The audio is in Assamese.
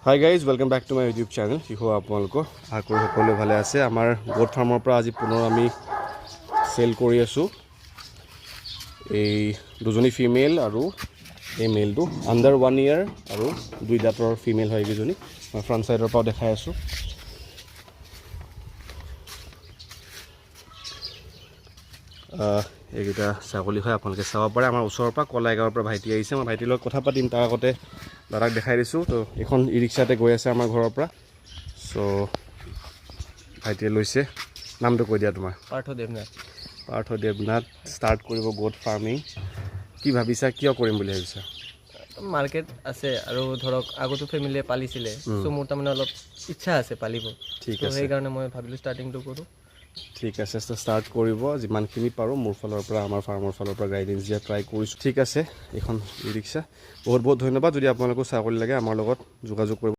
High guys, welcome back to my YouTube channel. কি হ'ব আপোনালোকৰ? আশা কৰোঁ সকলোৱে ভালে আছে। আমাৰ গোট ফাৰ্মৰ পৰা আজি পুনৰ আমি চেল কৰি আছোঁ এই দুজনী ফিমেল আৰু এই মেলটো আণ্ডাৰ 1 year আৰু 2 দাঁতৰ ফিমেল হয় এইকেইজনী। মই ফ্ৰণ্ট ছাইডৰ পৰাও দেখাই আছোঁ। এইকেইটা ছাগলী হয়, আপোনালোকে চাব পাৰে। আমাৰ ওচৰৰ পৰা কলাইগাঁৱৰ পৰা ভাইটি আহিছে। মই ভাইটিৰ লগত কথা পাতিম, তাৰ আগতে দাদাক দেখাই দিছোঁ। তো এইখন ই ৰিক্সাতে গৈ আছে আমাৰ ঘৰৰ পৰা। চ' ভাইটিয়ে লৈছে। নামটো কৈ দিয়া তোমাৰ? পাৰ্থ দেৱনাথ। পাৰ্থ দেৱনাথ ষ্টাৰ্ট কৰিব গোট ফাৰ্মিং। কি ভাবিছা, কিয় কৰিম বুলি ভাবিছা? মাৰ্কেট আছে আৰু ধৰক আগতো ফেমিলিয়ে পালিছিলে, চ' মোৰ তাৰমানে অলপ ইচ্ছা আছে পালিব। ঠিক আছে, সেইকাৰণে মই ভাবিলোঁ ষ্টাৰ্টিংটো কৰোঁ। ঠিক আছে, ষ্টাৰ্ট কৰিব। যিমানখিনি পাৰোঁ মোৰ ফালৰ পৰা, আমাৰ ফাৰ্মৰ ফালৰ পৰা গাইডেঞ্চ দিয়া ট্ৰাই কৰিছোঁ। ঠিক আছে, এইখন ই ৰিক্সা। বহুত বহুত ধন্যবাদ। যদি আপোনালোকৰ ছাগলী লাগে আমাৰ লগত যোগাযোগ কৰিব।